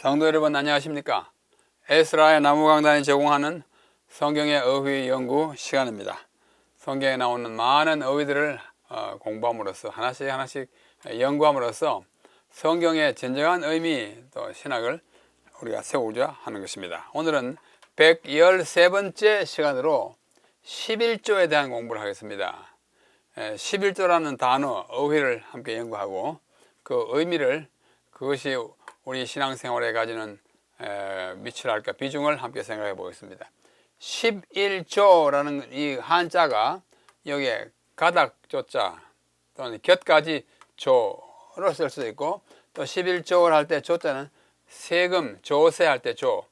성도 여러분 안녕하십니까? 에스라의 나무강단이 제공하는 성경의 어휘 연구 시간입니다. 성경에 나오는 많은 어휘들을 공부함으로써 하나씩 연구함으로써 성경의 진정한 의미 또 신학을 우리가 세우자 하는 것입니다. 오늘은 113번째 시간으로 11조에 대한 공부를 하겠습니다. 11조라는 단어, 어휘를 함께 연구하고 그 의미를, 그것이 우리 신앙생활에 가지는 미치랄까 비중을 함께 생각해 보겠습니다. 11조라는 이 한자가 여기에 가닥조자 또는 곁가지 조로 쓸 수도 있고, 또 11조를 할 때 조자는 세금, 조세할 때 조,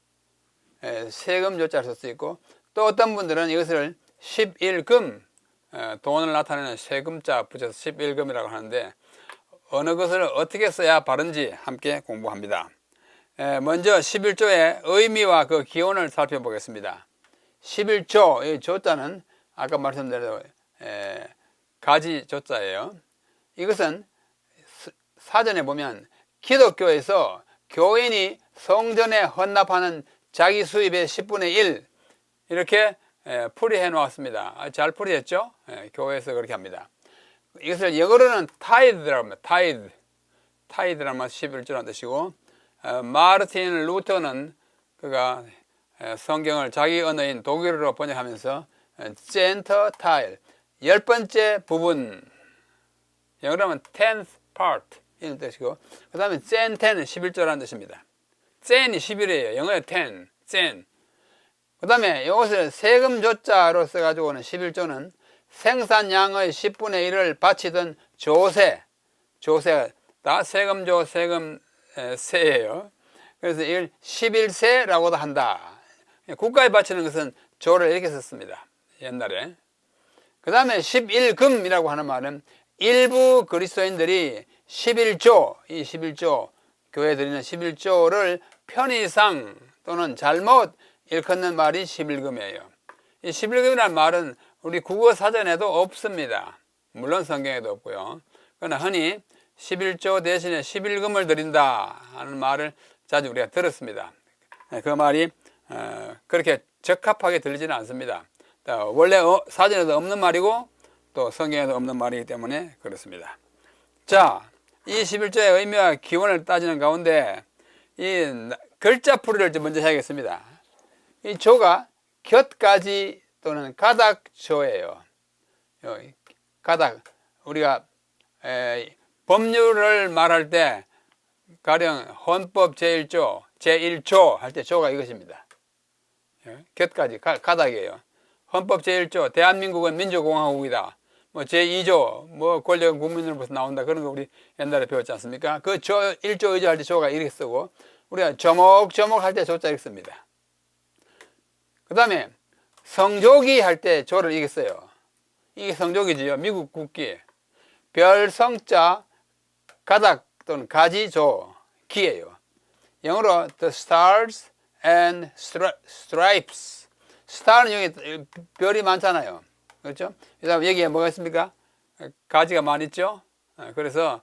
세금 조자를 쓸 수 있고, 또 어떤 분들은 이것을 11금, 돈을 나타내는 세금자 붙여서 11금이라고 하는데, 어느 것을 어떻게 써야 바른지 함께 공부합니다. 먼저 11조의 의미와 그 기원을 살펴보겠습니다. 11조, 이 조자는 아까 말씀드린 가지 조자예요. 이것은 사전에 보면 기독교에서 교인이 성전에 헌납하는 자기 수입의 10분의 1 이렇게 풀이해 놓았습니다. 잘 풀이했죠? 교회에서 그렇게 합니다. 이것을 영어로는 타이드라고 합니다. 타이드라는 말 11조라는 뜻이고, 마르틴 루터는 그가 성경을 자기 언어인 독일어로 번역하면서 젠터타일, 10번째 부분, 영어로 하면 10th part 이런 뜻이고, 그 다음에 젠텐은 11조라는 뜻입니다. 젠이 11이에요. 영어에 10, 젠. 그 다음에 이것을 세금 조자로 써가지고는 11조는 생산량의 10분의 1을 바치던 조세, 다 세금조, 세금세예요. 그래서 이걸 11세라고도 한다. 국가에 바치는 것은 조를 이렇게 썼습니다, 옛날에. 그 다음에 11금이라고 하는 말은 일부 그리스도인들이 11조, 이 11조, 교회에 드리는 11조를 편의상 또는 잘못 일컫는 말이 11금이에요. 이 11금이라는 말은 우리 국어 사전에도 없습니다. 물론 성경에도 없고요. 그러나 흔히 11조 대신에 11금을 드린다 하는 말을 자주 우리가 들었습니다. 그 말이 그렇게 적합하게 들리지는 않습니다. 원래 사전에도 없는 말이고 또 성경에도 없는 말이기 때문에 그렇습니다. 자, 이 11조의 의미와 기원을 따지는 가운데 이 글자풀이를 먼저 해야겠습니다. 이 조가 곁가지 또는 가닥조예요. 가닥, 우리가 법률을 말할 때 가령 헌법 제1조 할 때 조가 이것입니다. 곁가지, 가닥이에요. 헌법 제1조, 대한민국은 민주공화국이다. 뭐 제2조, 뭐 권력은 국민으로부터 나온다. 그런 거 우리 옛날에 배웠지 않습니까? 그 조 1조, 2조 할 때 조가 이렇게 쓰고, 우리가 조목조목 할 때 조자 이렇게 씁니다. 그 다음에 성조기 할 때 조를 이렇게 써요. 이게 성조기지요. 미국 국기. 별성자, 가닥 또는 가지조, 기예요. 영어로 the stars and stripes. 스타는 여기 별이 많잖아요. 그렇죠? 그 다음에 여기에 뭐가 있습니까? 가지가 많이 있죠? 그래서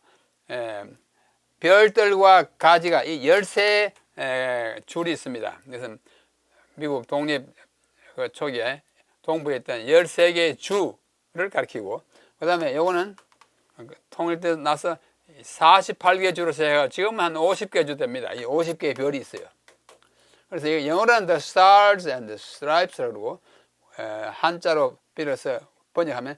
별들과 가지가 이 13줄이 있습니다. 그래서 미국 독립 그 초기에 동부에 있던 13개의 주를 가리키고, 그 다음에 요거는 통일 때 나서 48개 주로 시작해서 지금 한 50개 주 됩니다. 이 50개의 별이 있어요. 그래서 이거 영어로는 the stars and the stripes라고 그러고, 한자로 빌어서 번역하면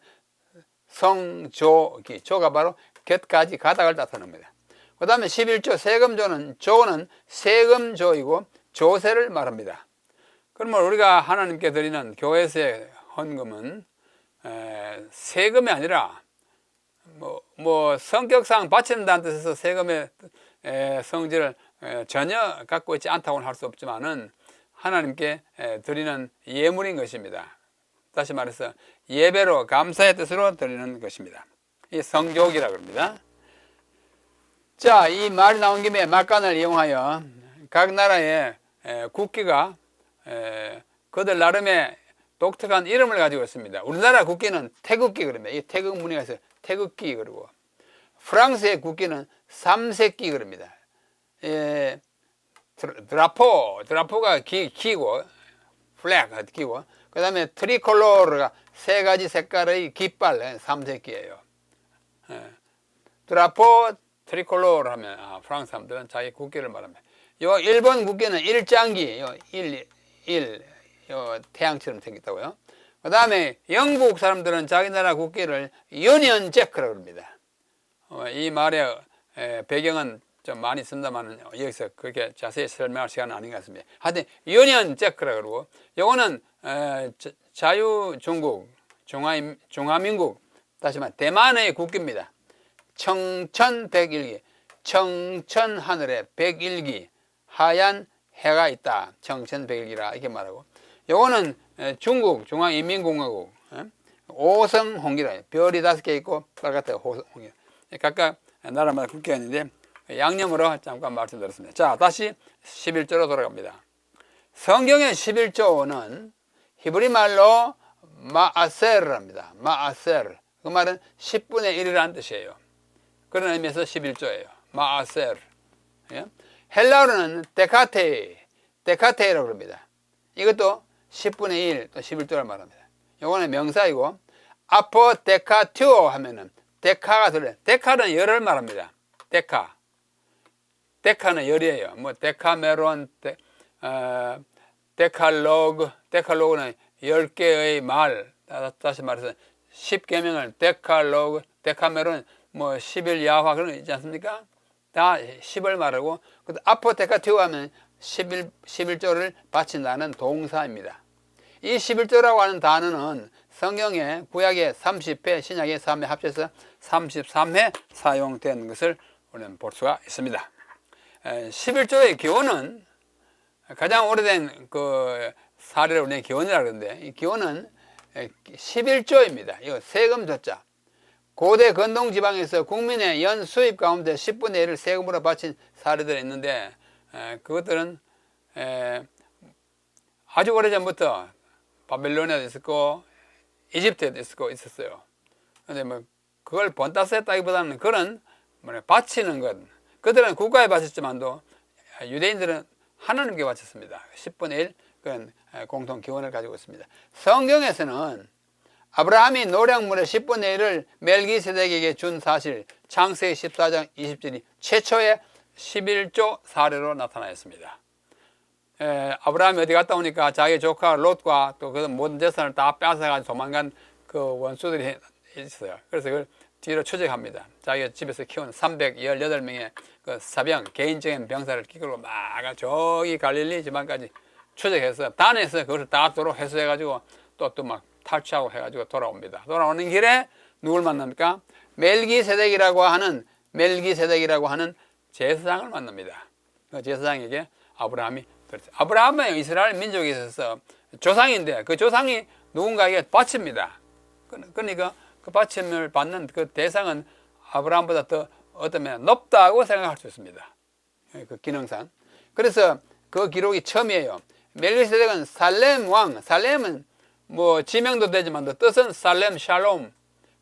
성조기, 조가 바로 곁가지, 가닥을 나타냅니다. 그 다음에 11조 세금조는, 조는 세금조이고 조세를 말합니다. 그러면 우리가 하나님께 드리는 교회에서의 헌금은 세금이 아니라 뭐 성격상 바친다는 뜻에서 세금의 성질을 전혀 갖고 있지 않다고는 할 수 없지만은 하나님께 드리는 예물인 것입니다. 다시 말해서 예배로, 감사의 뜻으로 드리는 것입니다. 이 성조기라고 합니다. 자, 이 말이 나온 김에 막간을 이용하여 각 나라의 국기가 그들 나름의 독특한 이름을 가지고 있습니다. 우리나라 국기는 태극기 그럽니다. 이 태극 무늬가 있어요. 태극기 그러고, 프랑스의 국기는 삼색기 그럽니다. 드라포가 기고, 플래그 기고, 그 다음에 트리콜로르가 세 가지 색깔의 깃발, 삼색기예요. 드라포, 트리콜로르 하면 프랑스 사람들은 자기 국기를 말합니다. 요 1번 국기는 일장기, 요 태양처럼 생겼다고요. 그 다음에 영국 사람들은 자기 나라 국기를 유니언 잭크라고 합니다. 이 말의 배경은 좀 많이 씁니다만 여기서 그렇게 자세히 설명할 시간은 아닌 것 같습니다. 하여튼 유니언 잭크라고 그러고, 요거는 자유중국, 중화민국, 다시 말해 대만의 국기입니다. 청천백일기, 청천하늘에 백일기, 하얀 해가 있다. 청천백일기라 이렇게 말하고, 요거는 중국 중화인민공화국 오성홍기라, 별이 5개 있고 빨갛다 오성홍기, 각각 나라마다 국기가 있는데 양념으로 잠깐 말씀드렸습니다. 자, 다시 11조로 돌아갑니다. 성경의 11조는 히브리 말로 마아셀입니다. 마아셀. 그 말은 10분의 1이라는 뜻이에요. 그런 의미에서 11조예요. 마아셀. 예? 헬라어로는 데카테이라고 합니다. 이것도 10분의 1, 또 11조를 말합니다. 요거는 명사이고, 아포데카튜오 하면은 데카가 들어요. 데카는 열을 말합니다. 데카는 열이에요. 뭐 데카메론, 데칼로그는 10개의 말, 다시 말해서 10계명을 데칼로그, 데카메론, 뭐 11야화 그런 거 있지 않습니까? 다 10을 말하고, 아포데카튜오 하면 11조를 바친다는 동사입니다. 이 11조라고 하는 단어는 성경의 구약의 30회, 신약의 3회 합쳐서 33회 사용된 것을 우리는 볼 수가 있습니다. 11조의 기원은 가장 오래된 그 사례를 우리는 기원이라고 하는데, 이 기원은 11조입니다. 이거 세금조자. 고대 건동 지방에서 국민의 연 수입 가운데 10분의 1을 세금으로 바친 사례들이 있는데, 그것들은 아주 오래전부터 바벨로니아도 있었고 이집트에도 있었어요. 그런데 뭐 그걸 본따서 했다기보다는 그런 바치는 것, 그들은 국가에 바쳤지만도 유대인들은 하나님께 바쳤습니다. 10분의 1 그런 공통 기원을 가지고 있습니다. 성경에서는 아브라함이 노량물의 10분의 1을 멜기세덱에게 준 사실, 창세기 14장 20절이 최초의 11조 사례로 나타나 있습니다. 아브라함이 어디 갔다 오니까 자기 조카 롯과 또 그 모든 재산을 다 뺏어가지고 도망간 그 원수들이 있어요. 그래서 그걸 뒤로 추적합니다. 자기가 집에서 키운 318명의 그 사병, 개인적인 병사를 끼고 막 저기 갈릴리 지방까지 추적해서 단에서 그것을 다 도로 회수해가지고 또 막 탈취하고 해가지고 돌아옵니다. 돌아오는 길에 누굴 만납니까? 멜기세덱이라고 하는 제사장을 만납니다. 그 제사장에게 아브라함이, 아브라함은 이스라엘 민족에 있어서 조상인데 그 조상이 누군가에게 바칩니다. 그러니까 그 바침을 받는 그 대상은 아브라함보다 더 어쩌면 높다고 생각할 수 있습니다. 그 기능상. 그래서 그 기록이 처음이에요. 멜기세덱은 살렘 왕, 살렘은 뭐 지명도 되지만 뜻은 살렘 샬롬,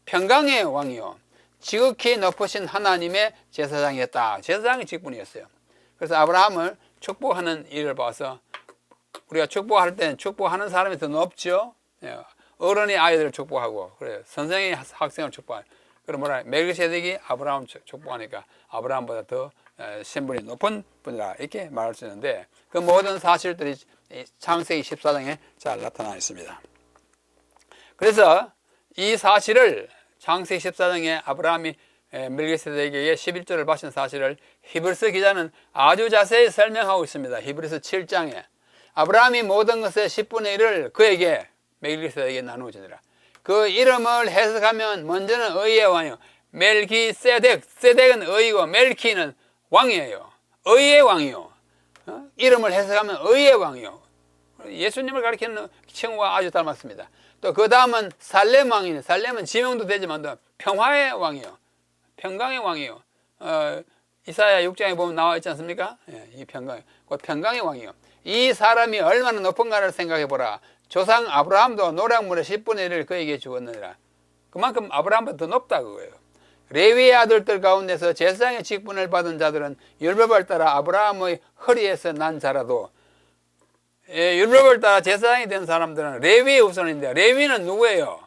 평강의 왕이요, 지극히 높으신 하나님의 제사장이었다. 제사장의 직분이었어요. 그래서 아브라함을 축복하는 일을 봐서, 우리가 축복할 때는 축복하는 사람이 더 높죠. 어른이 아이들을 축복하고, 그래 선생이 학생을 축복하고, 그럼 뭐라, 멜기세덱이 아브라함을 축복하니까 아브라함보다 더 신분이 높은 분이라 이렇게 말할 수 있는데, 그 모든 사실들이 창세기 14장에 잘 나타나 있습니다. 그래서 이 사실을 창세기 14장에 아브라함이 멜기세덱에게 11조를 바친 사실을 히브리서 기자는 아주 자세히 설명하고 있습니다. 히브리서 7장에 아브라함이 모든 것의 10분의 1을 그에게, 멜기세덱에게 나누어 주니라. 그 이름을 해석하면 먼저는 의의 왕이요, 멜기세덱, 세덱은 의이고 멜키는 왕이에요. 의의 왕이요. 이름을 해석하면 의의 왕이요. 예수님을 가리키는 칭호가 아주 닮았습니다. 또 그 다음은 살렘 왕이네. 살렘은 지명도 되지만 평화의 왕이요, 평강의 왕이요. 이사야 6장에 보면 나와 있지 않습니까? 이 평강, 그 평강의 왕이요. 이 사람이 얼마나 높은가를 생각해 보라. 조상 아브라함도 노량물의 10분의 1을 그에게 주었느니라. 그만큼 아브라함보다 더 높다 그거예요. 레위의 아들들 가운데서 제사장의 직분을 받은 자들은 율법을 따라 아브라함의 허리에서 난 자라도, 율법을 따라 제사장이 된 사람들은 레위의 후손인데, 레위는 누구예요?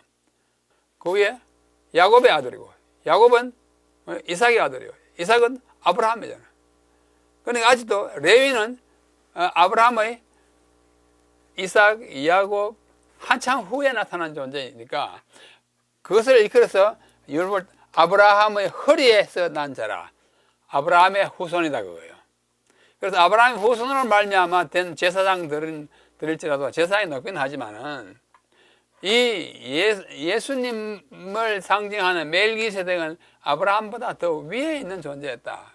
그 위에 야곱의 아들이고, 야곱은 이삭의 아들이고, 이삭은 아브라함이잖아요. 그러니까 아직도 레위는 아브라함의 이삭, 야곱 한참 후에 나타난 존재이니까, 그것을 이끌어서 율법, 아브라함의 허리에서 난 자라, 아브라함의 후손이다 그거예요. 그래서 아브라함의 후손으로 말미암아 된 제사장들일지라도, 제사장이 높긴 하지만은 이 예수님을 상징하는 멜기세덱은 아브라함보다 더 위에 있는 존재였다.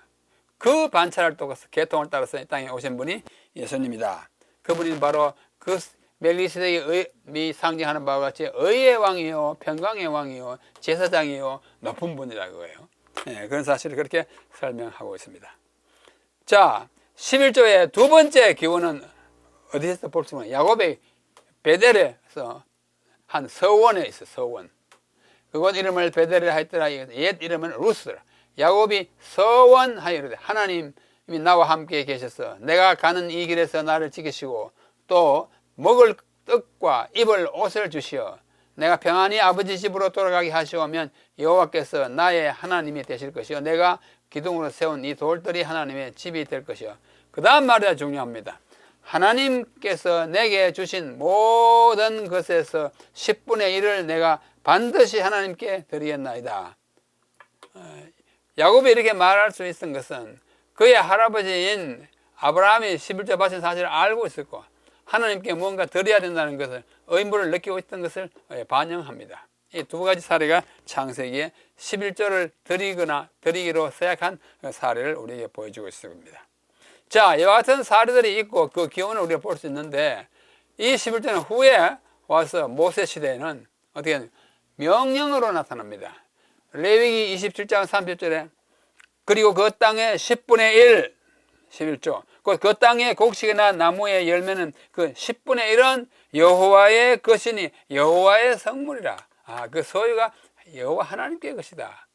그 반차를 따라서, 계통을 따라서 이 땅에 오신 분이 예수님이다. 그분이 바로 그 멜기세덱이 상징하는 바와 같이 의의 왕이요, 평강의 왕이요, 제사장이요, 높은 분이라 그거예요. 네, 그런 사실을 그렇게 설명하고 있습니다. 자, 11조의 두 번째 기원은 어디에서 볼 수 있는? 야곱의 베델에서 한 서원에 있어. 서원. 그곳 이름을 베델이라 했더라. 옛 이름은 루스라. 야곱이 서원하여 하나님이 나와 함께 계셔서 내가 가는 이 길에서 나를 지키시고 또 먹을 떡과 입을 옷을 주시어 내가 평안히 아버지 집으로 돌아가게 하시오면 여호와께서 나의 하나님이 되실 것이요 내가 기둥으로 세운 이 돌들이 하나님의 집이 될 것이요. 그 다음 말이 중요합니다. 하나님께서 내게 주신 모든 것에서 10분의 1을 내가 반드시 하나님께 드리겠나이다. 야곱이 이렇게 말할 수 있었던 것은 그의 할아버지인 아브라함이 11조 바친 사실을 알고 있었고 하나님께 무언가 드려야 된다는 것을 의무를 느끼고 있던 것을 반영합니다. 이 두 가지 사례가 창세기에 11조를 드리기로 서약한 사례를 우리에게 보여주고 있습니다. 자, 이와 같은 사례들이 있고 그 기원을 우리가 볼 수 있는데 이 11조는 후에 와서 모세 시대에는 어떻게 명령으로 나타납니다. 레위기 27장 30절에 그리고 그 땅의 10분의 1 11조 그 땅의 곡식이나 나무의 열매는 그 10분의 1은 여호와의 것이니 여호와의 성물이라. 그 소유가 여호와 하나님께 것이다.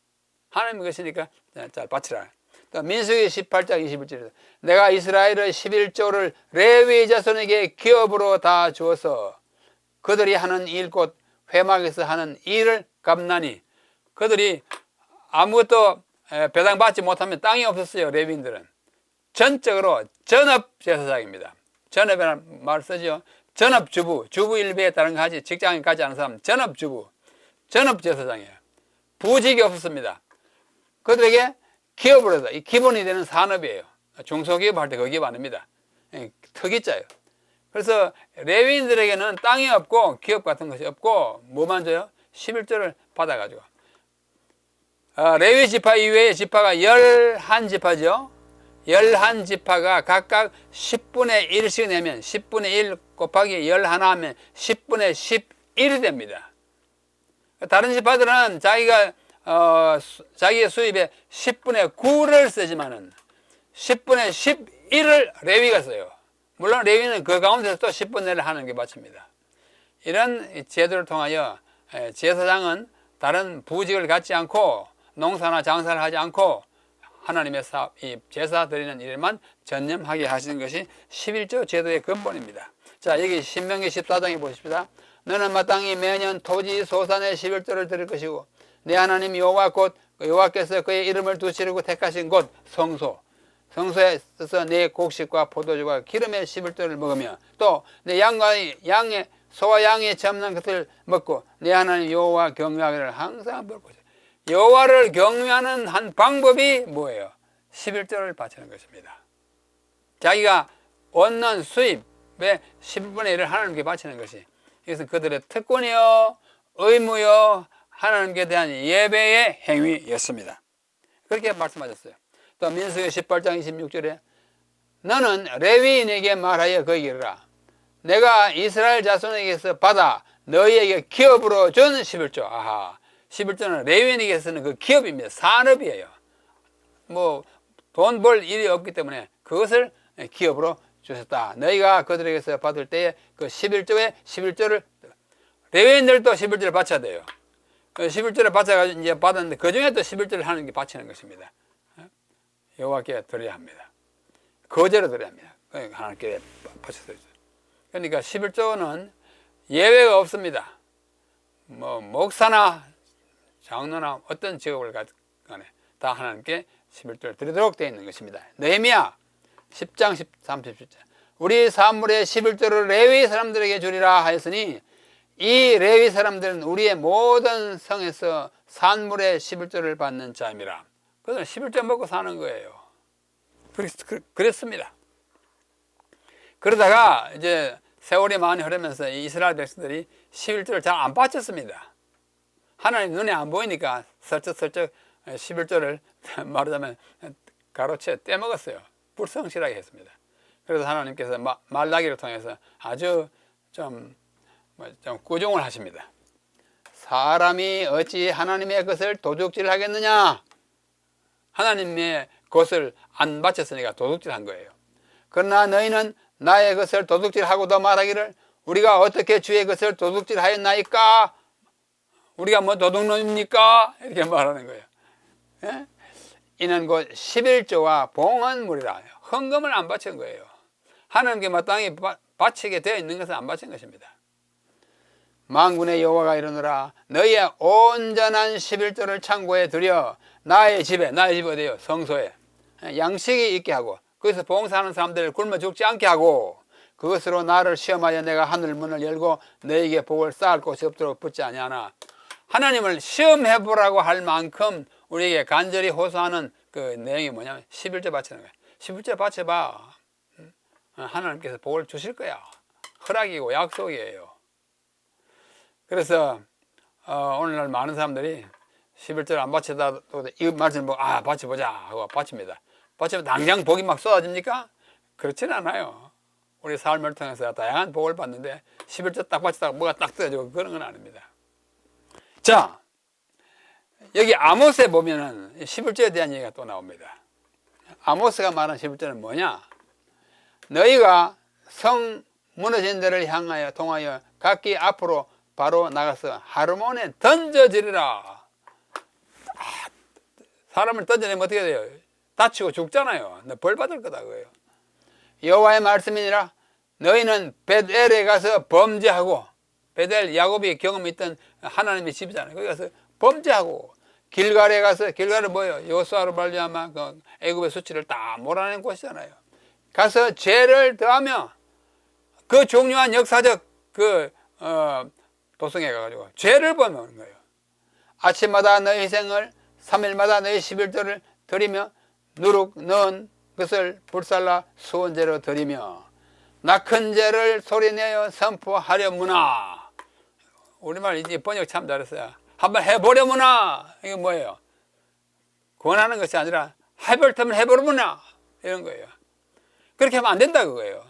하나님의 것이니까 잘 바치라. 또 민수기 18장 21절에서 내가 이스라엘의 11조를 레위 자손에게 기업으로 다 주어서 그들이 하는 일 곧 회막에서 하는 일을 갚나니 그들이 아무것도 배당받지 못하면 땅이 없었어요. 레위인들은 전적으로 전업제사장입니다. 전업이라는 말을 쓰죠. 전업주부, 주부일비에 따른 거 하지 직장에 가지 않은 사람 전업주부, 전업제사장이에요. 부직이 없었습니다. 그들에게 기업으로 해서 이 기본이 되는 산업이에요. 중소기업 할 때 그 기업 아닙니다. 특이자예요. 그래서 레위인들에게는 땅이 없고 기업 같은 것이 없고 뭐만 줘요? 11조를 받아가지고 레위 지파 이외의 지파가 11지파죠. 11지파가 각각 10분의 1씩 내면 10분의 1 곱하기 11 하면 10분의 11이 됩니다. 다른 지파들은 자기의 수입에 10분의 9를 쓰지만은 10분의 11을 레위가 써요. 물론 레위는 그 가운데서 또 10분의 1을 하는 게 맞습니다. 이런 제도를 통하여 제사장은 다른 부직을 갖지 않고 농사나 장사를 하지 않고 하나님의 이 제사 드리는 일에만 전념하게 하시는 것이 11조 제도의 근본입니다. 자, 여기 신명기 14장에 보십시다. 너는 마땅히 매년 토지 소산의 11조를 드릴 것이고 내 하나님 여호와 곧 여호와께서 그의 이름을 두시려고 택하신 곳 성소에 있어서 내 곡식과 포도주와 기름의 11조를 먹으며 또 내 소와 양의 잡는 것을 먹고 내 하나님 여호와 경외하기를 항상 볼 것이다. 여호와를 경외하는 한 방법이 뭐예요? 11조를 바치는 것입니다. 자기가 얻는 수입의 10분의 1을 하나님께 바치는 것이 이것은 그들의 특권이요 의무요 하나님께 대한 예배의 행위였습니다. 그렇게 말씀하셨어요. 또 민수기 18장 26절에 너는 레위인에게 말하여 그에게 이르라 내가 이스라엘 자손에게서 받아 너희에게 기업으로 준 11조 11조는 레위인에게서는 그 기업입니다. 산업이에요. 돈 벌 일이 없기 때문에 그것을 기업으로 주셨다. 너희가 그들에게서 받을 때에 그 11조의 11조를 레위인들도 11조를 바쳐야 돼요. 11조를 바쳐가지고 이제 받았는데 그 중에 또 11조를 하나님께 바치는 것입니다. 여호와께 드려야 합니다. 거제로 드려야 합니다. 하나님께 바쳐서. 그러니까 11조는 예외가 없습니다. 뭐 목사나 장로나 어떤 직업을 가지고 다 하나님께 11조를 드리도록 되어 있는 것입니다. 느헤미야 10장 13, 17절. 우리 사물의 11조를 레위 사람들에게 주리라 하였으니 이 레위 사람들은 우리의 모든 성에서 산물의 11조를 받는 자입니다. 그들은 11조 먹고 사는 거예요. 그랬습니다. 그러다가 이제 세월이 많이 흐르면서 이스라엘 백성들이 11조를 잘 안 바쳤습니다. 하나님 눈에 안 보이니까 슬쩍슬쩍 11조를 말하자면 가로채 떼먹었어요. 불성실하게 했습니다. 그래서 하나님께서 말라기를 통해서 아주 좀 꾸중을 하십니다. 사람이 어찌 하나님의 것을 도둑질하겠느냐? 하나님의 것을 안 바쳤으니까 도둑질한 거예요. 그러나 너희는 나의 것을 도둑질하고도 말하기를 우리가 어떻게 주의 것을 도둑질하였나이까? 우리가 뭐 도둑놈입니까? 이렇게 말하는 거예요. 예? 이는 곧 11조와 봉헌물이라. 헌금을 안 바친 거예요. 하나님께 마땅히 바치게 되어 있는 것은 안 바친 것입니다. 만군의 여호와가 이르노라 너희의 온전한 11조를 창고에 들여 나의 집에, 나의 집 어디요? 성소에 양식이 있게 하고 거기서 봉사하는 사람들을 굶어 죽지 않게 하고 그것으로 나를 시험하여 내가 하늘 문을 열고 너에게 복을 쌓을 곳이 없도록 붙지 아니하나. 하나님을 시험해 보라고 할 만큼 우리에게 간절히 호소하는 그 내용이 뭐냐면 11조 바치는 거예요. 11조 바쳐봐. 하나님께서 복을 주실 거야. 허락이고 약속이에요. 그래서 오늘날 많은 사람들이 11조를 안 바치다 이 말씀 보고 바쳐보자 하고 바칩니다. 바치면 당장 복이 막 쏟아집니까? 그렇지는 않아요. 우리 삶을 통해서 다양한 복을 받는데 11조 딱 바치다가 뭐가 딱 떨어지고 그런 건 아닙니다. 자, 여기 아모스에 보면은 11조에 대한 얘기가 또 나옵니다. 아모스가 말한 11조는 뭐냐? 너희가 성 무너진 데를 향하여 통하여 각기 앞으로 바로 나가서 하르몬에 던져지리라. 사람을 던져내면 어떻게 돼요? 다치고 죽잖아요. 너 벌 받을 거다 그거예요. 여호와의 말씀이니라 너희는 벳엘에 가서 범죄하고, 벳엘 야곱이 경험이 있던 하나님의 집이잖아요. 거기 가서 범죄하고, 길갈에 가서, 길갈은 뭐예요? 여호수아로 말미암아 그 애굽의 수치를 다 몰아낸 곳이잖아요. 가서 죄를 더하며 그 중요한 역사적 도성에 가가지고 죄를 범하는 거예요. 아침마다 너희 희생을 3일마다 너희 11조를 드리며 누룩 넣은 것을 불살라 수원제로 드리며 낙헌 죄를 소리내어 선포하려무나. 우리말 이제 번역 참 잘했어요. 한번 해보려무나. 이게 뭐예요? 권하는 것이 아니라 해볼 테면 해보려무나 이런 거예요. 그렇게 하면 안 된다 그거예요.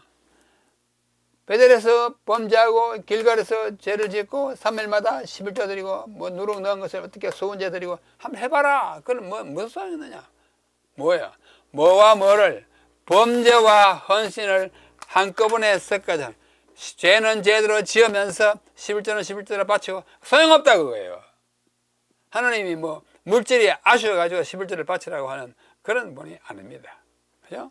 베델에서 범죄하고 길갈에서 죄를 짓고 3일마다 11조 드리고 뭐 누룩 넣은 것을 어떻게 수은제 드리고 한번 해봐라. 그럼 무슨 소용이 있느냐? 뭐야? 뭐와 뭐를 범죄와 헌신을 한꺼번에 섞어서 죄는 죄대로 지으면서 11조는 11조로 바치고 소용없다 그거예요. 하나님이 뭐 물질이 아쉬워가지고 11조를 바치라고 하는 그런 분이 아닙니다. 그죠?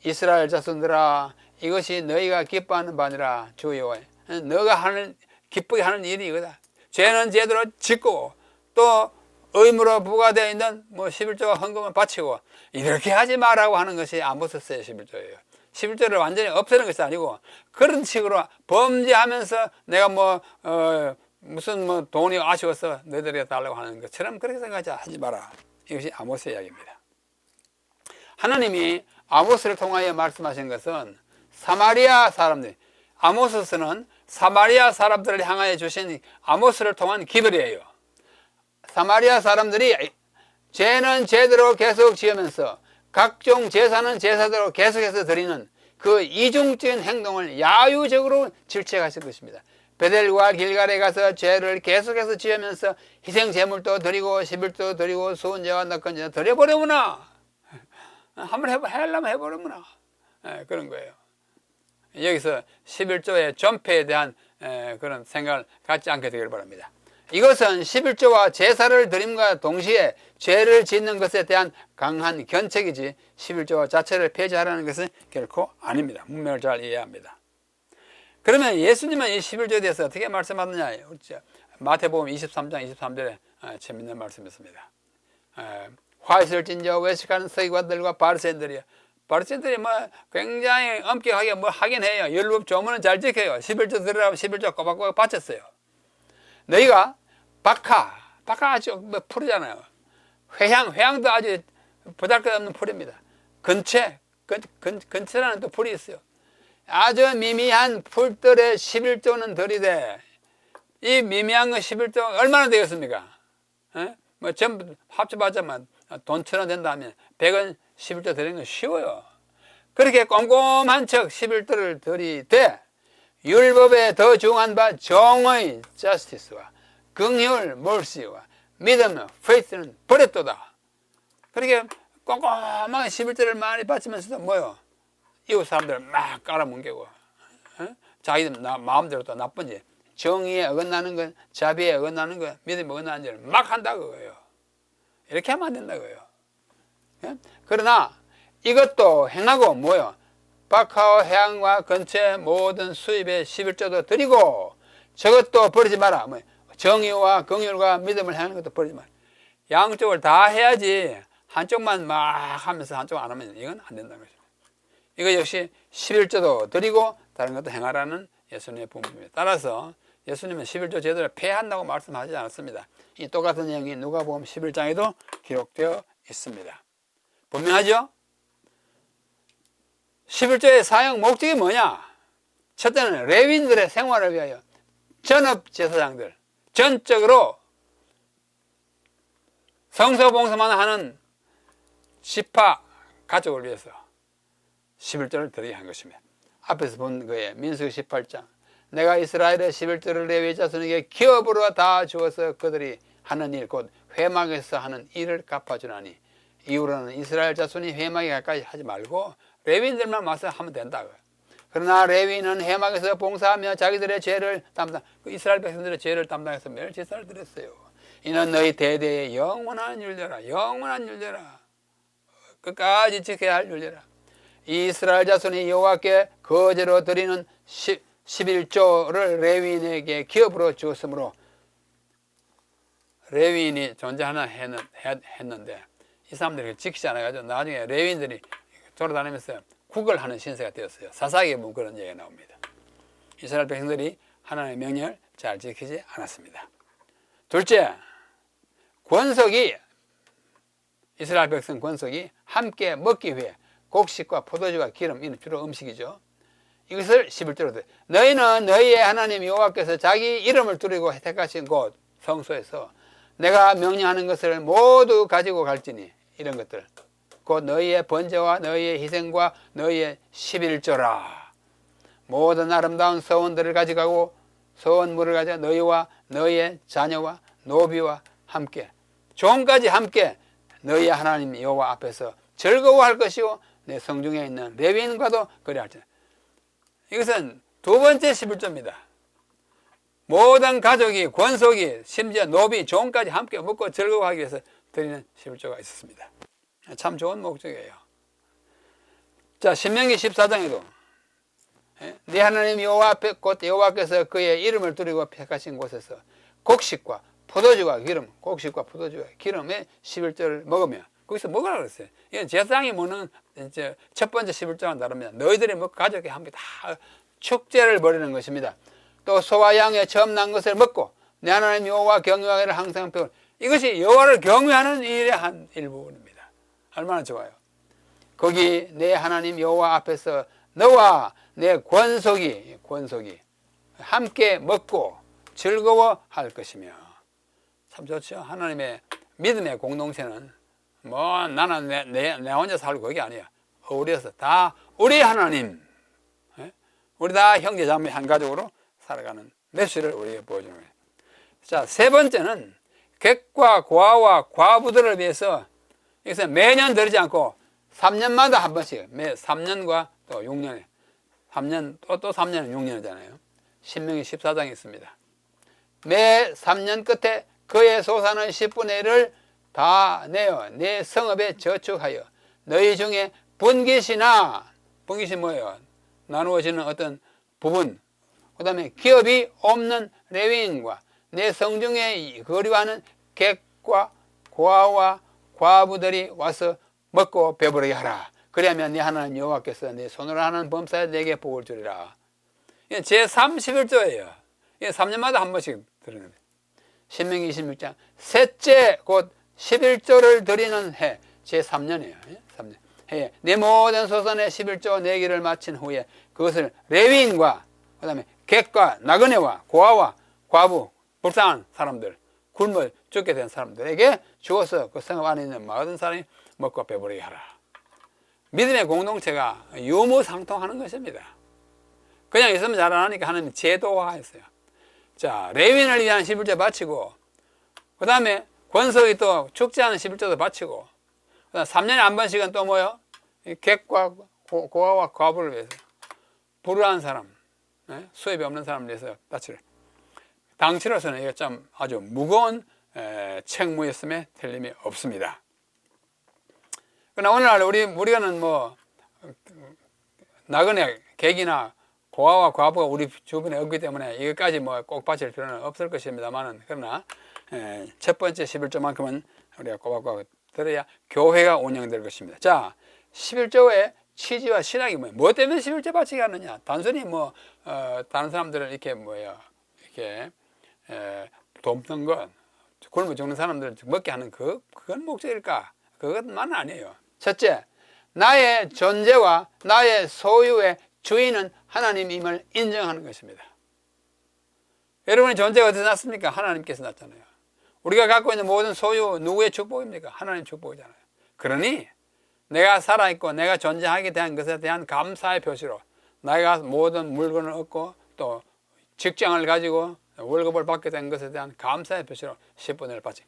이스라엘 자손들아 이것이 너희가 기뻐하는 바니라 주 여호와. 너가 기쁘게 하는 일이 이거다. 죄는 죄대로 짓고 또 의무로 부과되어 있는 뭐 11조와 헌금을 바치고 이렇게 하지 마라고 하는 것이 아모스서의 11조예요. 11조를 완전히 없애는 것이 아니고 그런 식으로 범죄하면서 내가 무슨 돈이 아쉬워서 너희들에게 달라고 하는 것처럼 그렇게 생각하지 마라. 이것이 아모스의 이야기입니다. 하나님이 아모스를 통하여 말씀하신 것은 사마리아 사람들, 아모스서는 사마리아 사람들을 향하여 주신 아모스를 통한 기별이에요. 사마리아 사람들이 죄는 죄대로 계속 지으면서 각종 제사는 제사대로 계속해서 드리는 그 이중적인 행동을 야유적으로 질책하실 것입니다. 베델과 길갈에 가서 죄를 계속해서 지으면서 희생 제물도 드리고 11조 드리고 수은제와 낙헌제 드려버려구나. 한번 하려면 해버려구나. 그런 거예요. 여기서 11조의 존폐에 대한 그런 생각을 갖지 않게 되기를 바랍니다. 이것은 11조와 제사를 드림과 동시에 죄를 짓는 것에 대한 강한 견책이지 11조 자체를 폐지하라는 것은 결코 아닙니다. 문맥을 잘 이해합니다. 그러면 예수님은 이 11조에 대해서 어떻게 말씀하느냐? 마태복음 23장 23절에 재밌는 말씀이 있습니다. 화 있을진저 외식하는 서기관들과 바리새인들이요. 바리새인들이 뭐 굉장히 엄격하게 뭐 하긴 해요. 율법 조문은 잘 지켜요. 11조 들으라고 11조 꼬박꼬박 바쳤어요. 너희가 박하 아주 뭐 풀이잖아요. 회향도 아주 보잘것없는 풀입니다. 근처라는 또 풀이 있어요. 아주 미미한 풀들의 11조는 들이대. 이 미미한 거 11조 얼마나 되겠습니까? 뭐 전부 합쳐봤자만 돈 1,000원 된다 하면 100원 11조 드리는 건 쉬워요. 그렇게 꼼꼼한 척 11조를 들이대 율법에 더 중요한 바 정의 justice와 긍휼 mercy와 믿음 faith는 버렸도다. 그렇게 꼼꼼하게 11조를 많이 바치면서도 뭐요? 이웃 사람들을 막 깔아뭉개고 자기들 마음대로 또 나쁜 짓 정의에 어긋나는 것, 자비에 어긋나는 것, 믿음에 어긋나는 짓을 막 한다고요. 이렇게 하면 안 된다고요. 그러나 이것도 행하고 뭐요? 박하와 해양과 근처의 모든 수입의 11조도 드리고 저것도 버리지 마라. 뭐 정의와 긍휼과 믿음을 행하는 것도 버리지 마라. 양쪽을 다 해야지 한쪽만 막 하면서 한쪽 안 하면 이건 안 된다는 거죠. 이거 역시 11조도 드리고 다른 것도 행하라는 예수님의 분부입니다. 따라서 예수님은 11조 제도를 폐한다고 말씀하지 않았습니다. 이 똑같은 내용이 누가복음 11장에도 기록되어 있습니다. 분명하죠? 11조의 사용 목적이 뭐냐? 첫째는 레위인들의 생활을 위하여 전업 제사장들 전적으로 성서 봉사만 하는 지파 가족을 위해서 11조를 드리게 한 것입니다. 앞에서 본 거에 민수기 18장 내가 이스라엘의 11조를 레위 자손에게 기업으로 다 주어서 그들이 하는 일 곧 회막에서 하는 일을 갚아주나니 이후로는 이스라엘 자손이 회막에 가까이 하지 말고 레위인들만 와서 하면 된다고요. 그러나 레위인은 회막에서 봉사하며 자기들의 죄를 이스라엘 백성들의 죄를 담당해서 매일 제사를 드렸어요. 이는 너희 대대의 영원한 율례라. 영원한 율례라. 끝까지 지켜야 할 율례라. 이스라엘 자손이 여호와께 거제로 드리는 11조를 레위인에게 기업으로 주었으므로 레위인이 존재하나 했는데 이 사람들이 지키지 않아가지고 나중에 레위인들이 돌아다니면서 구걸하는 신세가 되었어요. 사사기에 보면 그런 얘기가 나옵니다. 이스라엘 백성들이 하나님의 명령을 잘 지키지 않았습니다. 둘째, 권속이 이스라엘 백성 권속이 함께 먹기 위해 곡식과 포도주와 기름, 이는 주로 음식이죠. 이것을 11조로 돼. 너희는 너희의 하나님 여호와께서 자기 이름을 두르고 택하신 곳 성소에서 내가 명령하는 것을 모두 가지고 갈지니 이런 것들 곧 너희의 번제와 너희의 희생과 너희의 11조라. 모든 아름다운 서원들을 가져가고 서원물을 가져 너희와 너희의 자녀와 노비와 함께 종까지 함께 너희의 하나님 여호와 앞에서 즐거워할 것이요 내 성중에 있는 레위인과도 그리할지니. 이것은 두 번째 11조입니다. 모든 가족이 권속이 심지어 노비 종까지 함께 먹고 즐거워하기 위해서 드리는 11조가 있었습니다. 참 좋은 목적이에요. 자, 신명기 14장에도 네 하나님 여호와 앞에 곧 여호와께서 그의 이름을 두르고 택하신 곳에서 곡식과 포도주와 기름, 곡식과 포도주와 기름의 11조를 먹으며 거기서 먹으라고 그랬어요. 이건 제사장이 먹는 첫 번째 11조와는 다릅니다. 너희들이 먹고 가족이 함께 다 축제를 벌이는 것입니다. 또 소와 양의 처음 난 것을 먹고 내 하나님 여호와 경외하기를 항상 배우는 이것이 여호와를 경외하는 일의 한 일부분입니다. 얼마나 좋아요. 거기 내 하나님 여호와 앞에서 너와 내 권속이 함께 먹고 즐거워할 것이며 참 좋죠. 하나님의 믿음의 공동체는 뭐 나는 내 혼자 살고 그게 아니야. 우리에서 다 우리 하나님, 우리 다 형제 자매 한 가족으로 살아가는 메시지를 우리에게 보여주는 거예요. 자, 세 번째는 객과 고아와 과부들을 위해서 이것은 매년 드리지 않고 3년마다 한 번씩 매 3년과 또 6년에 3년 또 3년은 6년이잖아요. 신명기 14장에 있습니다. 매 3년 끝에 그의 소산의 10분의 1을 다 내어 내 성읍에 저축하여 너희 중에 분깃이나, 분깃이 뭐예요? 나누어지는 어떤 부분, 그 다음에 기업이 없는 레위인과 내 성중에 거류하는 객과 고아와 과부들이 와서 먹고 배부르게 하라. 그리하면 네 하나님 여호와께서 네 손으로 하는 범사에 내게 복을 주리라. 이게 제31조예요. 이게 3년마다 한 번씩 드리는 거예요. 신명기 26장 셋째 곧 11조를 드리는 해 제3년이에요. 3년. 해에 내 모든 소산의 11조 내기를 마친 후에 그것을 레위인과 그 다음에 객과 나그네와 고아와 과부 불쌍한 사람들 굶어 죽게 된 사람들에게 주어서 그 성읍 안에 있는 모든 사람이 먹고 배부르게 하라. 믿음의 공동체가 유무상통하는 것입니다. 그냥 있으면 잘 안 하니까 하나님이 제도화했어요. 자, 레위인을 위한 11조 바치고 그 다음에 권속이 또 축제하는 11조도 바치고 그 다음 3년에 한 번씩은 또 뭐요? 객과 고아와 과부를 위해서 불우한 사람, 수입이 없는 사람을 위해서 바치를. 당치로서는 이게 좀 아주 무거운 책무였음에 틀림이 없습니다. 그러나 오늘날 우리가는 뭐 나그네 객이나 고아와 과부가 우리 주변에 없기 때문에 이것까지 뭐 꼭 바칠 필요는 없을 것입니다만은, 그러나 첫 번째 11조만큼은 우리가 꼬박꼬박 들어야 교회가 운영될 것입니다. 자, 11조의 취지와 신학이 뭐예요? 뭐 때문에 11조 바치게 하느냐? 단순히 뭐 다른 사람들을 이렇게 이렇게 돕는 것, 굶어 죽는 사람들을 먹게 하는 그건 목적일까? 그것만 아니에요. 첫째, 나의 존재와 나의 소유의 주인은 하나님임을 인정하는 것입니다. 여러분의 존재가 어디서 났습니까? 하나님께서 났잖아요. 우리가 갖고 있는 모든 소유 누구의 축복입니까? 하나님 축복이잖아요. 그러니 내가 살아있고 내가 존재하게 된 것에 대한 감사의 표시로 내가 모든 물건을 얻고 또 직장을 가지고 월급을 받게 된 것에 대한 감사의 표시로 10분의 1을 바치.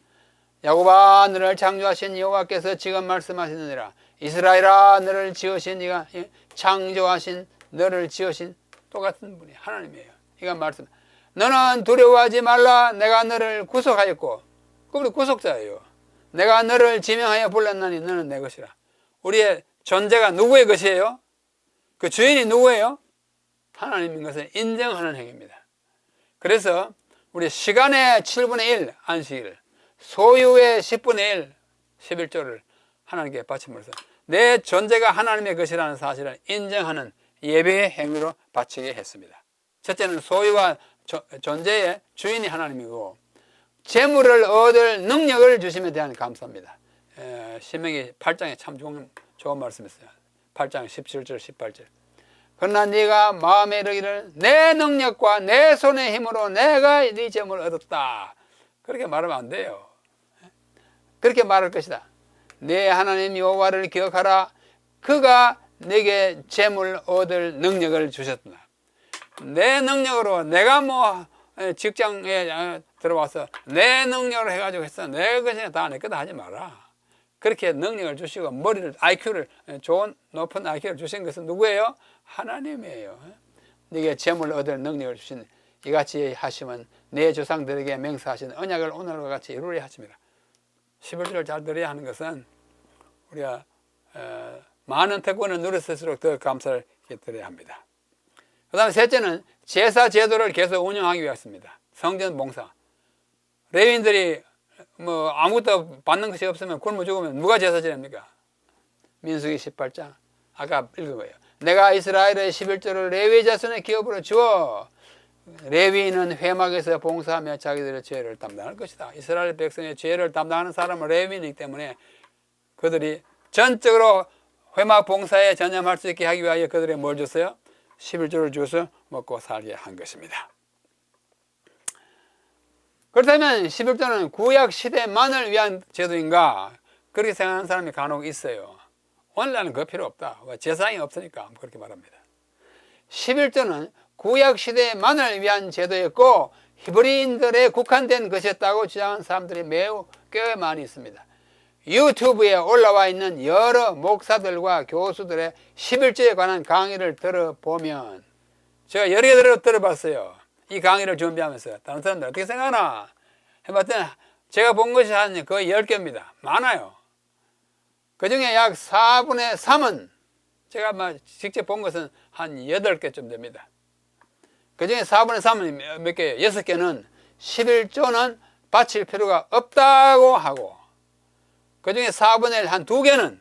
야곱아 너를 창조하신 여호와께서 지금 말씀하시느니라. 이스라엘아 너를 지으신 이가 창조하신 너를 지으신 똑같은 분이 하나님이에요. 이건 말씀. 너는 두려워하지 말라. 내가 너를 구속하였고, 우리 구속자예요. 내가 너를 지명하여 불렀나니 너는 내 것이라. 우리의 존재가 누구의 것이에요? 그 주인이 누구예요? 하나님인 것을 인정하는 행위입니다. 그래서 우리 시간의 7분의 1 안식일, 소유의 10분의 1, 11조를 하나님께 바침으로써 내 존재가 하나님의 것이라는 사실을 인정하는 예배의 행위로 바치게 했습니다. 첫째는 소유와 존재의 주인이 하나님이고 재물을 얻을 능력을 주심에 대한 감사입니다. 신명기 8장에 참 좋은 말씀이었어요. 8장 17절 18절. 그러나 네가 마음에 이르기를 내 능력과 내 손의 힘으로 내가 네 재물을 얻었다. 그렇게 말하면 안 돼요. 그렇게 말할 것이다. 내 하나님 여호와를 기억하라. 그가 내게 재물 얻을 능력을 주셨다. 내 능력으로 내가 뭐 직장에 들어와서 내 능력으로 해가지고 했어. 내 것이 다 내 거다 하지 마라. 그렇게 능력을 주시고 머리를 IQ를 좋은 높은 IQ를 주신 것은 누구예요? 하나님이에요. 네게 재물을 얻을 능력을 주신 이같이 하시면 내 조상들에게 맹세하신 언약을 오늘과 같이 이루려 하십니다. 11조를 잘 들어야 하는 것은 우리가 많은 특권을 누렸을수록 더 감사를 드려야 합니다. 그 다음에 셋째는 제사 제도를 계속 운영하기 위해서입니다. 성전 봉사. 레위인들이 뭐 아무것도 받는 것이 없으면 굶어 죽으면 누가 제사 지냅니까? 민수기 18장 아까 읽은 거예요. 내가 이스라엘의 11조를 레위 자손의 기업으로 주어 레위인은 회막에서 봉사하며 자기들의 죄를 담당할 것이다. 이스라엘 백성의 죄를 담당하는 사람은 레위인이기 때문에 그들이 전적으로 회막 봉사에 전념할 수 있게 하기 위하여 그들에게 뭘 줬어요? 11조를 주어서 먹고 살게 한 것입니다. 그렇다면 11조는 구약 시대만을 위한 제도인가? 그렇게 생각하는 사람이 간혹 있어요. 오늘날은 그 필요 없다. 제사장이 없으니까 그렇게 말합니다. 11조는 구약 시대만을 위한 제도였고 히브리인들에 국한된 것이었다고 주장하는 사람들이 매우 꽤 많이 있습니다. 유튜브에 올라와 있는 여러 목사들과 교수들의 11조에 관한 강의를 들어보면 제가 여러 개 들어봤어요. 이 강의를 준비하면서 다른 사람들 어떻게 생각하나 해봤더니 제가 본 것이 한 거의 10개입니다. 많아요. 그 중에 약 4분의 3은 제가 직접 본 것은 한 8개쯤 됩니다. 그 중에 4분의 3은 몇 개예요? 6개는 11조는 바칠 필요가 없다고 하고, 그 중에 4분의 1 한 2개는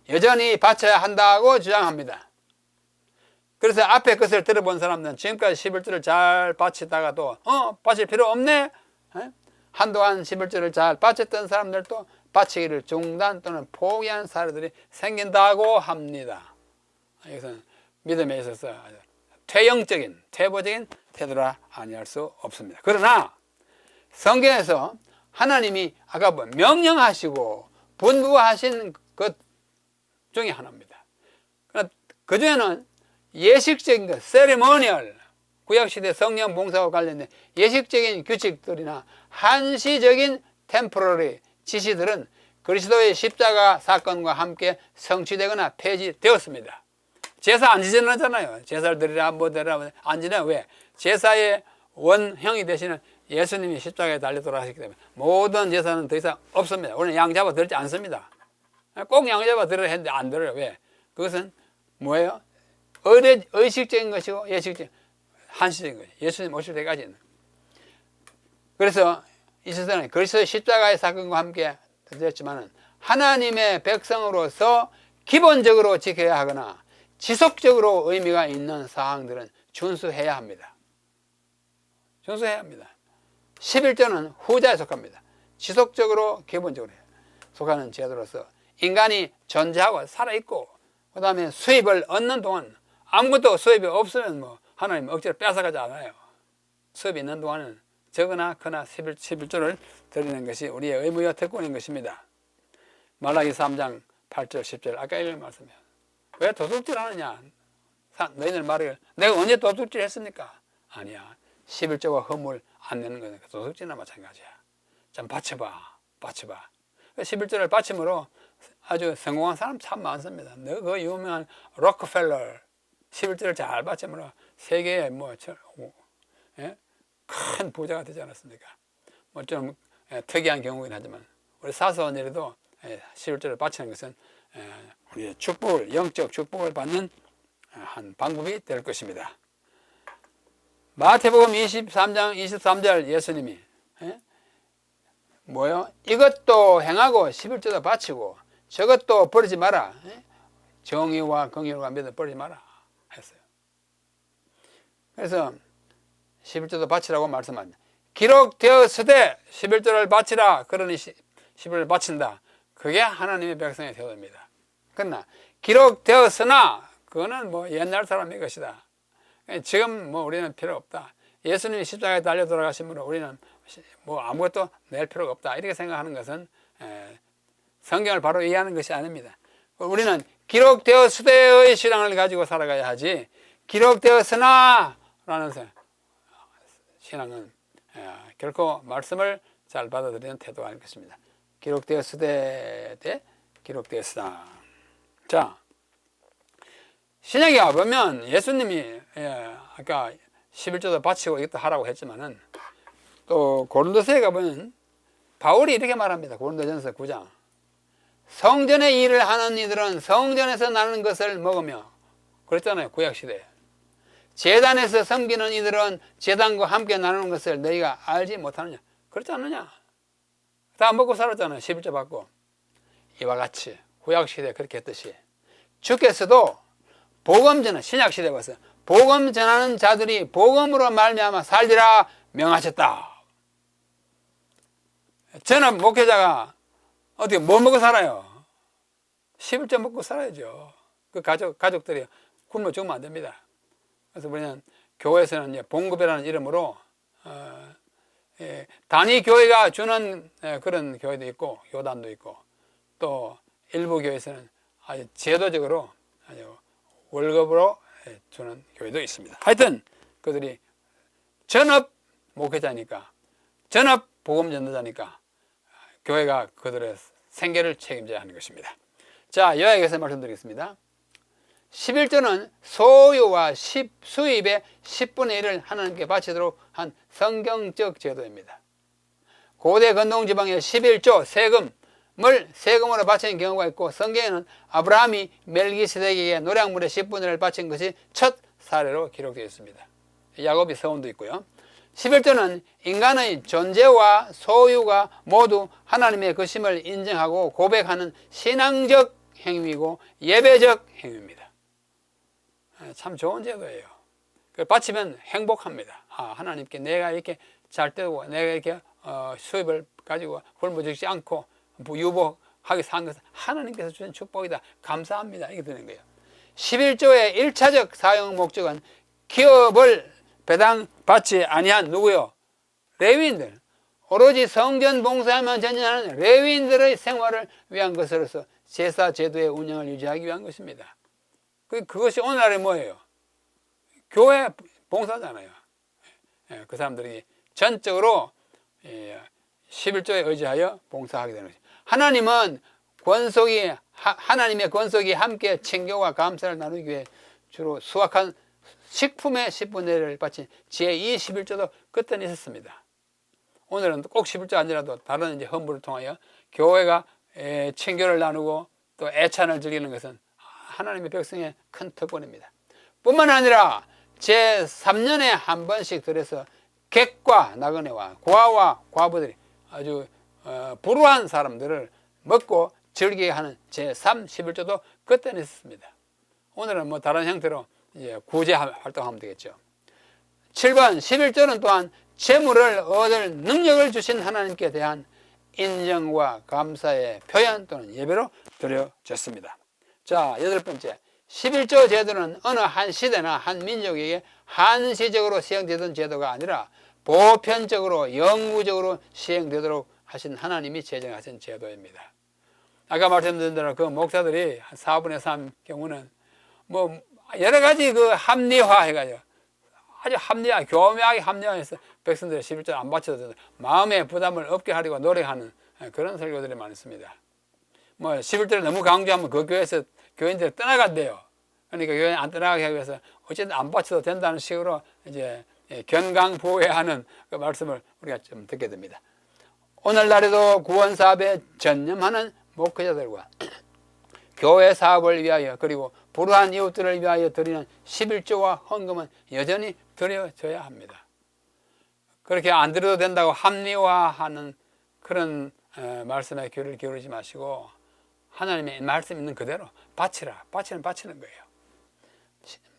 여전히 바쳐야 한다고 주장합니다. 그래서 앞에 것을 들어본 사람들은 지금까지 11조를 잘 바치다가도 바칠 필요 없네? 한동안 11조를 잘 바쳤던 사람들도 바치기를 중단 또는 포기한 사례들이 생긴다고 합니다. 이것은 믿음에 있어서 퇴영적인, 퇴보적인 태도라 아니할 수 없습니다. 그러나 성경에서 하나님이 아까 명령하시고 분부하신 것 중에 하나입니다. 그 중에는 예식적인 것, 세리머니얼, 구약시대 성령 봉사와 관련된 예식적인 규칙들이나 한시적인 템포러리 지시들은 그리스도의 십자가 사건과 함께 성취되거나 폐지되었습니다. 제사 안 지내잖아요. 제사를 드리라 뭐 드리라 안 지내. 왜? 제사의 원형이 되시는 예수님이 십자가에 달려 돌아가셨기 때문에 모든 제사는 더 이상 없습니다. 우리는 양 잡아 드리지 않습니다. 꼭 양 잡아 드리라 했는데 안 드려요. 왜? 그것은 뭐예요? 의식적인 것이고 예식적인 한시적인 것이에요. 예수님 오실 때까지는. 그래서 이 세상에 그리스도의 십자가의 사건과 함께 되었지만은 하나님의 백성으로서 기본적으로 지켜야 하거나 지속적으로 의미가 있는 사항들은 준수해야 합니다. 준수해야 합니다. 11조는 후자에 속합니다. 지속적으로 기본적으로 속하는 제도로서 인간이 존재하고 살아있고 그 다음에 수입을 얻는 동안 아무것도 수입이 없으면 하나님 억지로 뺏어가지 않아요. 수입이 있는 동안은 적으나 크나 11조를 드리는 것이 우리의 의무와 특권인 것입니다. 말라기 3장 8절 10절 아까 읽은 말씀이에요. 왜 도둑질 하느냐? 너희들 말을 내가 언제 도둑질 했습니까? 아니야. 11조가 허물 안 내는 거는 도둑질이나 마찬가지야. 좀 바쳐봐. 11조를 바침으로 아주 성공한 사람 참 많습니다. 그 유명한 록펠러 11조를 잘 바침으로 세계에 큰 부자가 되지 않았습니까? 좀 특이한 경우긴 하지만 우리 사소한일에도 11조를 바치는 것은 우리의 축복을, 영적 축복을 받는 한 방법이 될 것입니다. 마태복음 23장 23절 예수님이 이것도 행하고 11조도 바치고 저것도 버리지 마라. 정의와 긍휼과 믿음 버리지 마라 했어요. 그래서 11조도 바치라고 말씀합니다. 기록되었으되 11조를 바치라. 그러니 11조를 바친다. 그게 하나님의 백성의 태도입니다. 그러나 기록되었으나 그거는 옛날 사람의 것이다. 지금 우리는 필요 없다. 예수님이 십자가에 달려 돌아가심으로 우리는 아무것도 낼 필요가 없다. 이렇게 생각하는 것은 성경을 바로 이해하는 것이 아닙니다. 우리는 기록되었으되의 신앙을 가지고 살아가야 하지 기록되었으나 라는 신앙은 결코 말씀을 잘 받아들이는 태도가 아닐 것입니다. 기록되었으되 대 기록되었으나. 자, 신약에 와보면 예수님이 아까 11조도 바치고 이것도 하라고 했지만은 또 고린도서에 가보면 바울이 이렇게 말합니다. 고린도전서 9장. 성전의 일을 하는 이들은 성전에서 나는 것을 먹으며, 그랬잖아요. 구약시대에. 제단에서 섬기는 이들은 제단과 함께 나누는 것을 너희가 알지 못하느냐. 그렇지 않느냐. 다 먹고 살았잖아요. 11조 받고. 이와 같이 구약시대에 그렇게 했듯이 주께서도 복음 전하는, 신약시대에 와서 복음 전하는 자들이 복음으로 말미암아 살리라 명하셨다. 저는 목회자가 어떻게 먹고 살아요? 11조 먹고 살아야죠. 그 가족들이 굶어 죽으면 안 됩니다. 그래서 우리는 교회에서는 이제 봉급이라는 이름으로 단위 교회가 주는 그런 교회도 있고 교단도 있고 또 일부 교회에서는 아주 제도적으로 아주 월급으로 주는 교회도 있습니다. 하여튼 그들이 전업 목회자니까, 전업 복음 전도자니까 교회가 그들의 생계를 책임져야 하는 것입니다. 자, 요약해서 말씀드리겠습니다. 11조는 소유와 수입의 10분의 1을 하나님께 바치도록 한 성경적 제도입니다. 고대 근동지방에 11조 세금을 세금으로 바치는 경우가 있고, 성경에는 아브라함이 멜기세덱에게 노량물의 10분의 1을 바친 것이 첫 사례로 기록되어 있습니다. 야곱의 서원도 있고요. 11조는 인간의 존재와 소유가 모두 하나님의 것임을 인정하고 고백하는 신앙적 행위이고 예배적 행위입니다. 참 좋은 제도예요. 그걸 바치면 행복합니다. 하나님께 내가 이렇게 잘 되고 내가 이렇게 수입을 가지고 굶어죽지 않고 유복하게 산 것은 하나님께서 주신 축복이다. 감사합니다. 이게 되는 거예요. 11조의 1차적 사용 목적은 기업을 배당받지 아니한 누구요? 레위인들. 오로지 성전 봉사에만 전념하는 레위인들의 생활을 위한 것으로서 제사 제도의 운영을 유지하기 위한 것입니다. 그것이 오늘날에 뭐예요? 교회 봉사잖아요. 그 사람들이 전적으로 11조에 의지하여 봉사하게 되는 것입니다. 하나님은 하나님의 권속이 함께 친교와 감사를 나누기 위해 주로 수확한 식품의 10분의 1을 바친 제2 11조도 그때는 있었습니다. 오늘은 꼭 11조 아니라도 다른 이제 헌물을 통하여 교회가 친교를 나누고 또 애찬을 즐기는 것은 하나님의 백성의 큰 특권입니다. 뿐만 아니라 제3년에 한 번씩 들여서 객과 나그네와 고아와 과부들이 아주 불우한 사람들을 먹고 즐기게 하는 제3 11조도 그때는 있었습니다. 오늘은 뭐 다른 형태로 이제 구제 활동하면 되겠죠. 7번 11조는 또한 재물을 얻을 능력을 주신 하나님께 대한 인정과 감사의 표현 또는 예배로 드려졌습니다. 자, 8번째 11조 제도는 어느 한 시대나 한 민족에게 한시적으로 시행되던 제도가 아니라 보편적으로 영구적으로 시행되도록 하신 하나님이 제정하신 제도입니다. 아까 말씀드린 대로 그 목사들이 4분의 3 경우는 뭐 여러 가지 그 합리화 해가지고 아주 교묘하게 합리화해서 백성들의 11조를 안 바쳐도 된다. 마음의 부담을 없게 하려고 노력하는 그런 설교들이 많습니다. 뭐 11조를 너무 강조하면 그 교회에서 교인들이 떠나간대요. 그러니까 교인 안 떠나가게 하기 위해서 어쨌든 안 바쳐도 된다는 식으로 이제 견강부회하는 그 말씀을 우리가 좀 듣게 됩니다. 오늘날에도 구원 사업에 전념하는 목회자들과 교회 사업을 위하여 그리고 불우한 이웃들을 위하여 드리는 11조와 헌금은 여전히 드려져야 합니다. 그렇게 안 드려도 된다고 합리화하는 그런 말씀에 귀를 기울이지 마시고 하나님의 말씀 있는 그대로 바치라. 바치는 거예요.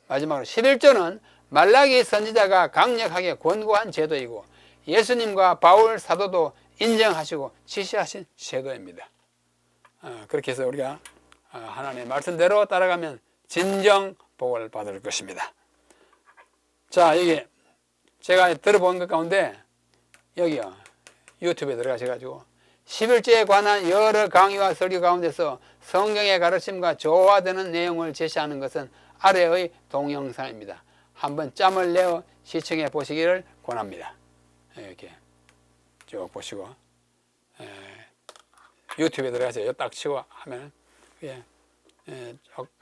마지막으로 11조는 말라기 선지자가 강력하게 권고한 제도이고 예수님과 바울 사도도 인정하시고 지시하신 제도입니다. 그렇게 해서 우리가 하나님의 말씀대로 따라가면 진정 복을 받을 것입니다. 자, 여기 제가 들어본 것 가운데 여기요 유튜브에 들어가셔가지고 11조에 관한 여러 강의와 설교 가운데서 성경의 가르침과 조화되는 내용을 제시하는 것은 아래의 동영상입니다. 한번 짬을 내어 시청해 보시기를 권합니다. 이렇게 쭉 보시고 유튜브에 들어가서 딱 치고 하면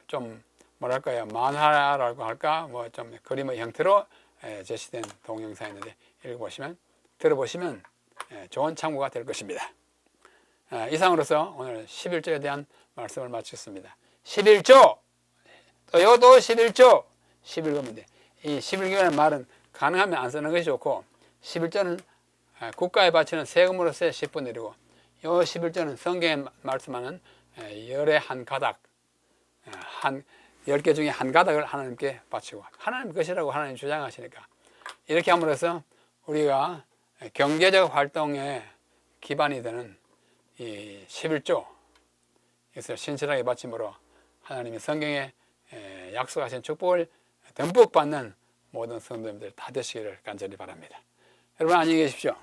좀 뭐랄까요, 만화라고 할까, 뭐 좀 그림의 형태로 제시된 동영상인데 읽어보시면 들어보시면 좋은 참고가 될 것입니다. 이상으로서 오늘 11조에 대한 말씀을 마치겠습니다. 11조 또 이것도 11조 11조인데 이 11조라는 말은 가능하면 안 쓰는 것이 좋고 11조는 국가에 바치는 세금으로서의 10분의 1이고 이 11조는 성경에 말씀하는 열의 한 가닥 한 10개 중에 한 가닥을 하나님께 바치고 하나님 것이라고 하나님 주장하시니까 이렇게 함으로써 우리가 경제적 활동에 기반이 되는 이 11조 에서 신실하게 바침으로 하나님의 성경에 약속하신 축복을 듬뿍 받는 모든 성도님들 다 되시기를 간절히 바랍니다. 여러분 안녕히 계십시오.